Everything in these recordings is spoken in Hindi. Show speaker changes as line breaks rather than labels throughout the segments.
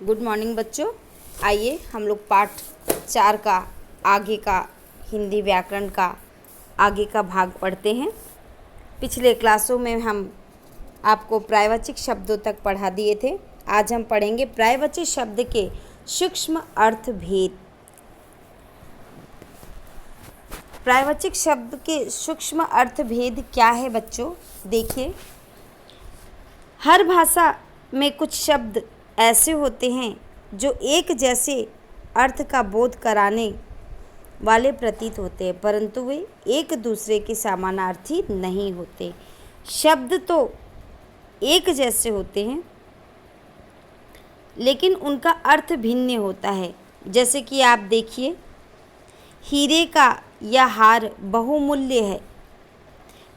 गुड मॉर्निंग बच्चों। आइए हम लोग पाठ 4 का आगे का हिंदी व्याकरण का आगे का भाग पढ़ते हैं। पिछले क्लासों में हम आपको पर्यायवाची शब्दों तक पढ़ा दिए थे। आज हम पढ़ेंगे पर्यायवाची शब्द के सूक्ष्म अर्थ भेद। पर्यायवाची शब्द के सूक्ष्म अर्थ भेद क्या है बच्चों? देखिए, हर भाषा में कुछ शब्द ऐसे होते हैं जो एक जैसे अर्थ का बोध कराने वाले प्रतीत होते हैं, परंतु वे एक दूसरे के समानार्थी नहीं होते। शब्द तो एक जैसे होते हैं लेकिन उनका अर्थ भिन्न होता है। जैसे कि आप देखिए, हीरे का यह हार बहुमूल्य है।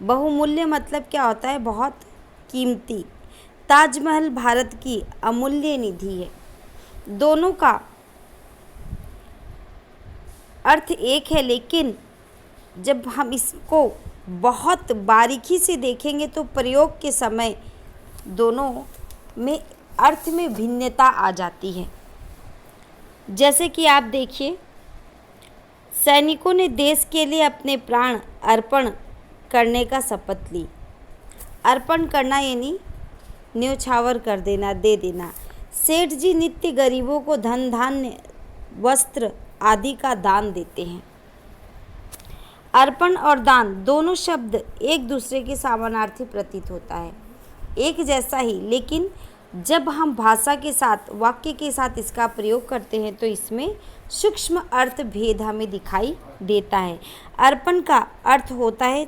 बहुमूल्य मतलब क्या होता है? बहुत कीमती। ताजमहल भारत की अमूल्य निधि है। दोनों का अर्थ एक है, लेकिन जब हम इसको बहुत बारीकी से देखेंगे तो प्रयोग के समय दोनों में अर्थ में भिन्नता आ जाती है। जैसे कि आप देखिए, सैनिकों ने देश के लिए अपने प्राण अर्पण करने का शपथ ली। अर्पण करना यानी न्योछावर कर देना, दे देना। सेठ जी नित्य गरीबों को धन धान्य वस्त्र आदि का दान देते हैं। अर्पण और दान दोनों शब्द एक दूसरे के समानार्थी प्रतीत होता है, एक जैसा ही, लेकिन जब हम भाषा के साथ वाक्य के साथ इसका प्रयोग करते हैं तो इसमें सूक्ष्म अर्थ भेद हमें दिखाई देता है। अर्पण का अर्थ होता है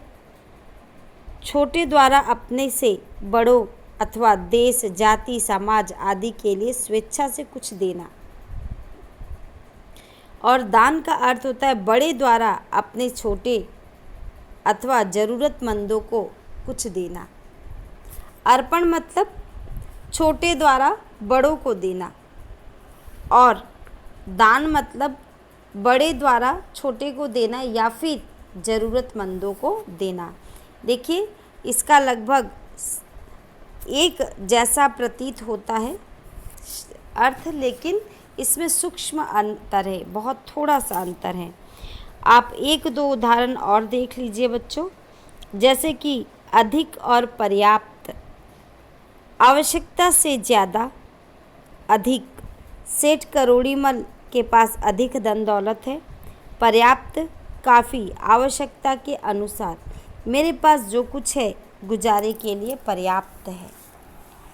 छोटे द्वारा अपने से बड़ों अथवा देश, जाति, समाज आदि के लिए स्वेच्छा से कुछ देना। और दान का अर्थ होता है बड़े द्वारा अपने छोटे अथवा ज़रूरतमंदों को कुछ देना। अर्पण मतलब छोटे द्वारा बड़ों को देना, और दान मतलब बड़े द्वारा छोटे को देना या फिर ज़रूरतमंदों को देना। देखिए, इसका लगभग एक जैसा प्रतीत होता है अर्थ, लेकिन इसमें सूक्ष्म अंतर है, बहुत थोड़ा सा अंतर है। आप एक दो उदाहरण और देख लीजिए बच्चों। जैसे कि अधिक और पर्याप्त, आवश्यकता से ज़्यादा, अधिक। सेठ करोड़ीमल के पास अधिक धन दौलत है। पर्याप्त, काफ़ी, आवश्यकता के अनुसार। मेरे पास जो कुछ है गुजारे के लिए पर्याप्त है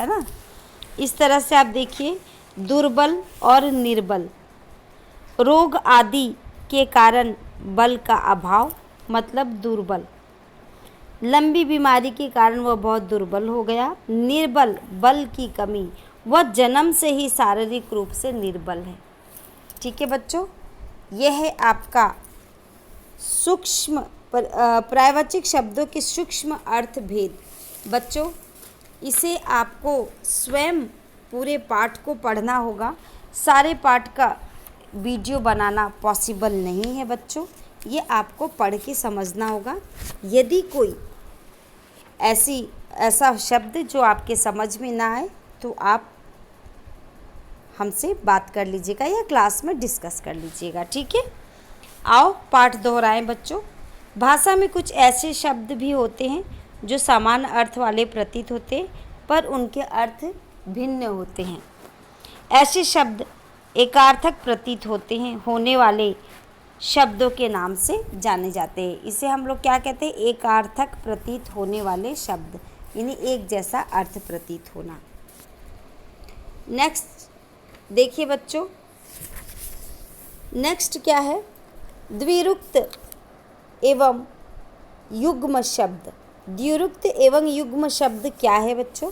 ना। इस तरह से आप देखिए, दुर्बल और निर्बल, रोग आदि के कारण बल का अभाव मतलब दुर्बल। लंबी बीमारी के कारण वह बहुत दुर्बल हो गया। निर्बल, बल की कमी, वह जन्म से ही शारीरिक रूप से निर्बल है। ठीक है बच्चों, यह है आपका सूक्ष्म पर्यायवाची शब्दों के सूक्ष्म अर्थ भेद। बच्चों, इसे आपको स्वयं पूरे पाठ को पढ़ना होगा। सारे पाठ का वीडियो बनाना पॉसिबल नहीं है बच्चों, ये आपको पढ़ के समझना होगा। यदि कोई ऐसा शब्द जो आपके समझ में ना आए तो आप हमसे बात कर लीजिएगा या क्लास में डिस्कस कर लीजिएगा। ठीक है, आओ पाठ दोहराएं बच्चों। भाषा में कुछ ऐसे शब्द भी होते हैं जो समान अर्थ वाले प्रतीत होते हैं, पर उनके अर्थ भिन्न होते हैं। ऐसे शब्द एकार्थक प्रतीत होने वाले शब्दों के नाम से जाने जाते हैं। इसे हम लोग क्या कहते हैं? एकार्थक प्रतीत होने वाले शब्द, यानी एक जैसा अर्थ प्रतीत होना। नेक्स्ट देखिए बच्चों, नेक्स्ट क्या है? द्विरुक्त एवं युग्म शब्द। द्विरुक्त एवं युग्म शब्द क्या है बच्चों?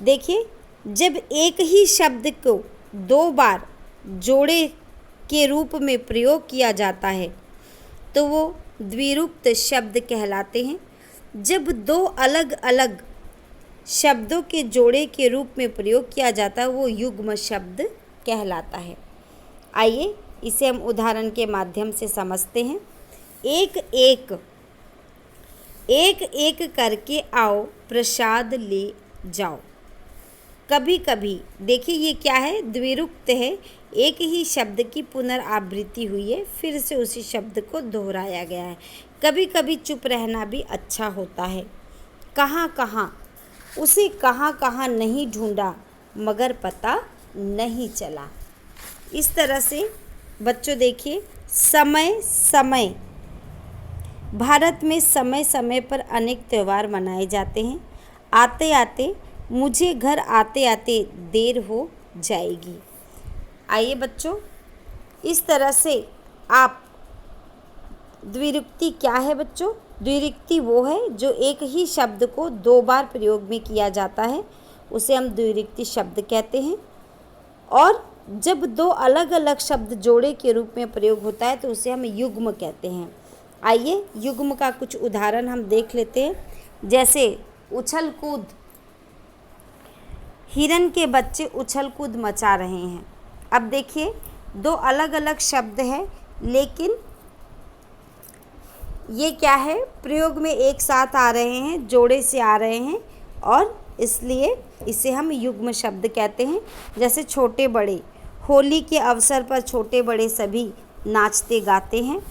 देखिए, जब एक ही शब्द को दो बार जोड़े के रूप में प्रयोग किया जाता है तो वो द्विरुक्त शब्द कहलाते हैं। जब दो अलग अलग शब्दों के जोड़े के रूप में प्रयोग किया जाता है वो युग्म शब्द कहलाता है। आइए इसे हम उदाहरण के माध्यम से समझते हैं। एक एक करके आओ, प्रसाद ले जाओ। कभी कभी, देखिए ये क्या है, द्विरुक्त है, एक ही शब्द की पुनरावृत्ति हुई है, फिर से उसी शब्द को दोहराया गया है। कभी कभी चुप रहना भी अच्छा होता है। कहाँ कहाँ, उसे कहाँ कहाँ नहीं ढूंढा मगर पता नहीं चला। इस तरह से बच्चों देखिए, समय समय, भारत में समय समय पर अनेक त्यौहार मनाए जाते हैं। आते आते, मुझे घर आते आते देर हो जाएगी। आइए बच्चों, इस तरह से आप, द्विरुक्ति क्या है बच्चों? द्विरुक्ति वो है जो एक ही शब्द को दो बार प्रयोग में किया जाता है, उसे हम द्विरुक्ति शब्द कहते हैं। और जब दो अलग अलग शब्द जोड़े के रूप में प्रयोग होता है तो उसे हम युग्म कहते हैं। आइए युग्म का कुछ उदाहरण हम देख लेते हैं। जैसे उछल कूद, हिरन के बच्चे उछल कूद मचा रहे हैं। अब देखिए, दो अलग अलग शब्द हैं, लेकिन ये क्या है, प्रयोग में एक साथ आ रहे हैं, जोड़े से आ रहे हैं, और इसलिए इसे हम युग्म शब्द कहते हैं। जैसे छोटे बड़े, होली के अवसर पर छोटे बड़े सभी नाचते गाते हैं।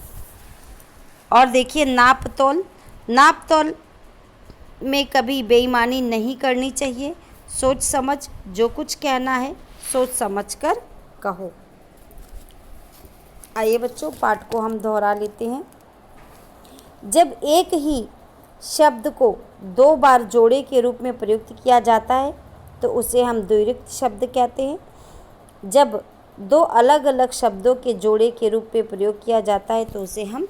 और देखिए नाप तोल, नाप तोल में कभी बेईमानी नहीं करनी चाहिए। सोच समझ, जो कुछ कहना है सोच समझ कर कहो। आइए बच्चों, पाठ को हम दोहरा लेते हैं। जब एक ही शब्द को दो बार जोड़े के रूप में प्रयुक्त किया जाता है तो उसे हम द्विरुक्त शब्द कहते हैं। जब दो अलग अलग शब्दों के जोड़े के रूप में प्रयोग किया जाता है तो उसे हम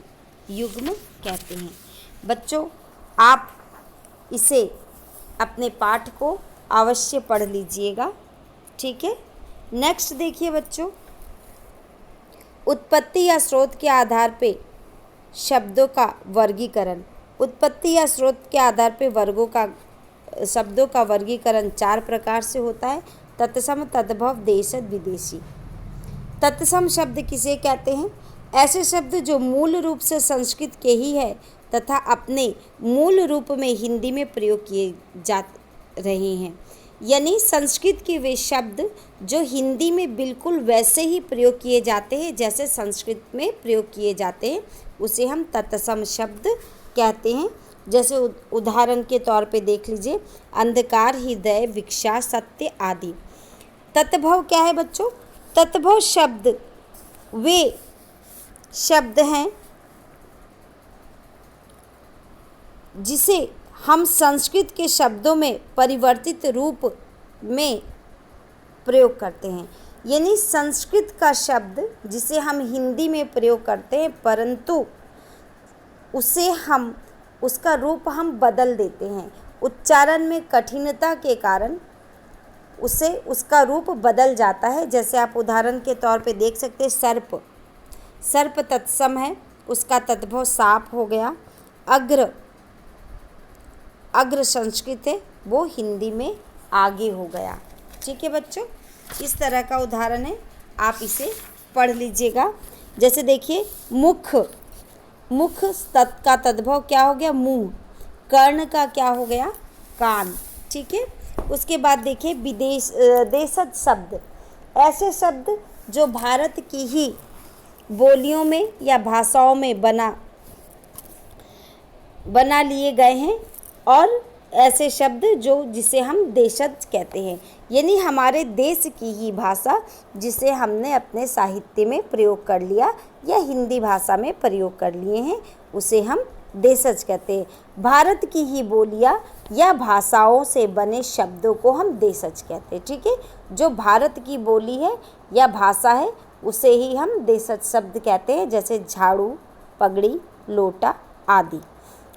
युग्म कहते हैं। बच्चों, आप इसे, अपने पाठ को अवश्य पढ़ लीजिएगा, ठीक है। नेक्स्ट देखिए बच्चों, उत्पत्ति या स्रोत के आधार पे शब्दों का वर्गीकरण। उत्पत्ति या स्रोत के आधार पे शब्दों का वर्गीकरण 4 प्रकार से होता है। तत्सम, तद्भव, देशज, विदेशी। तत्सम शब्द किसे कहते हैं? ऐसे शब्द जो मूल रूप से संस्कृत के ही है तथा अपने मूल रूप में हिंदी में प्रयोग किए जा रहे हैं। यानी संस्कृत के वे शब्द जो हिंदी में बिल्कुल वैसे ही प्रयोग किए जाते हैं जैसे संस्कृत में प्रयोग किए जाते हैं, उसे हम तत्सम शब्द कहते हैं। जैसे उदाहरण के तौर पे देख लीजिए, अंधकार, हृदय, भिक्षा, सत्य आदि। तत्भव क्या है बच्चों? तत्भव शब्द वे शब्द हैं जिसे हम संस्कृत के शब्दों में परिवर्तित रूप में प्रयोग करते हैं। यानी संस्कृत का शब्द जिसे हम हिंदी में प्रयोग करते हैं, परंतु उसका रूप हम बदल देते हैं। उच्चारण में कठिनता के कारण उसका रूप बदल जाता है। जैसे आप उदाहरण के तौर पे देख सकते हैं, सर्प, सर्प तत्सम है, उसका तद्भव साप हो गया। अग्र संस्कृत है, वो हिंदी में आगे हो गया। ठीक है बच्चों, इस तरह का उदाहरण है, आप इसे पढ़ लीजिएगा। जैसे देखिए, मुख, मुख का तद्भव क्या हो गया? मुंह। कर्ण का क्या हो गया? कान। ठीक है। उसके बाद देखिए देशज शब्द, ऐसे शब्द जो भारत की ही बोलियों में या भाषाओं में बना लिए गए हैं, और ऐसे शब्द जिसे हम देशज कहते हैं, यानी हमारे देश की ही भाषा जिसे हमने अपने साहित्य में प्रयोग कर लिया या हिंदी भाषा में प्रयोग कर लिए हैं, उसे हम देशज कहते हैं। भारत की ही बोलियां या भाषाओं से बने शब्दों को हम देशज कहते हैं। ठीक है, जो भारत की बोली है या भाषा है उसे ही हम देशज शब्द कहते हैं, जैसे झाड़ू, पगड़ी, लोटा आदि।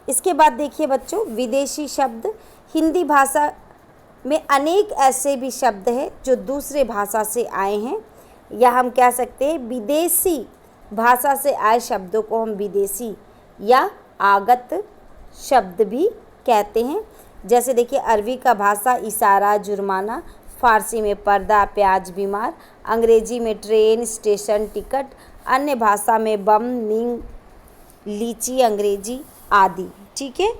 इसके बाद देखिए बच्चों, विदेशी शब्द। हिंदी भाषा में अनेक ऐसे भी शब्द हैं जो दूसरे भाषा से आए हैं, या हम कह सकते हैं विदेशी भाषा से आए शब्दों को हम विदेशी या आगत शब्द भी कहते हैं। जैसे देखिए, अरबी का भाषा इशारा, जुर्माना, फारसी में पर्दा, प्याज, बीमार, अंग्रेजी में ट्रेन, स्टेशन, टिकट, अन्य भाषा में बम, नींद, लीची, अंग्रेजी आदि। ठीक है,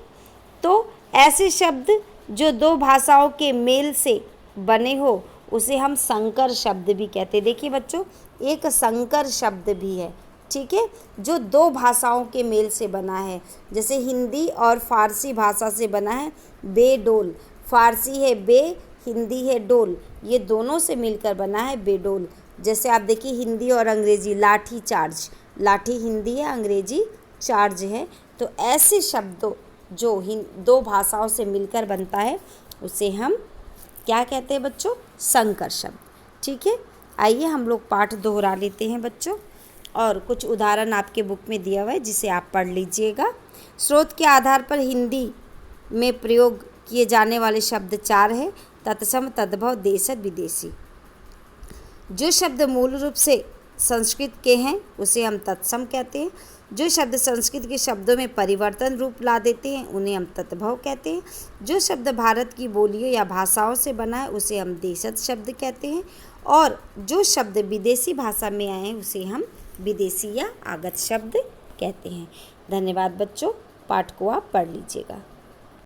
तो ऐसे शब्द जो दो भाषाओं के मेल से बने हो उसे हम संकर शब्द भी कहते हैं। देखिए बच्चों, एक संकर शब्द भी है, ठीक है, जो दो भाषाओं के मेल से बना है। जैसे हिंदी और फारसी भाषा से बना है बेडोल। फारसी है बे, हिंदी है डोल, ये दोनों से मिलकर बना है बेडोल। जैसे आप देखिए हिंदी और अंग्रेजी, लाठी चार्ज, लाठी हिंदी है, अंग्रेजी चार्ज है। तो ऐसे शब्दों जो दो भाषाओं से मिलकर बनता है उसे हम क्या कहते हैं बच्चों? संकर शब्द। ठीक है, आइए हम लोग पाठ दोहरा लेते हैं बच्चों, और कुछ उदाहरण आपके बुक में दिया हुआ है जिसे आप पढ़ लीजिएगा। स्रोत के आधार पर हिंदी में प्रयोग किए जाने वाले शब्द 4 हैं: तत्सम, तद्भव, देशज, विदेशी। जो शब्द मूल रूप से संस्कृत के हैं उसे हम तत्सम कहते हैं। जो शब्द संस्कृत के शब्दों में परिवर्तन रूप ला देते हैं उन्हें हम तद्भव कहते हैं। जो शब्द भारत की बोलियों या भाषाओं से बना है उसे हम देशज शब्द कहते हैं। और जो शब्द विदेशी भाषा में आए हैं उसे हम विदेशी या आगत शब्द कहते हैं। धन्यवाद बच्चों, पाठ को आप पढ़ लीजिएगा।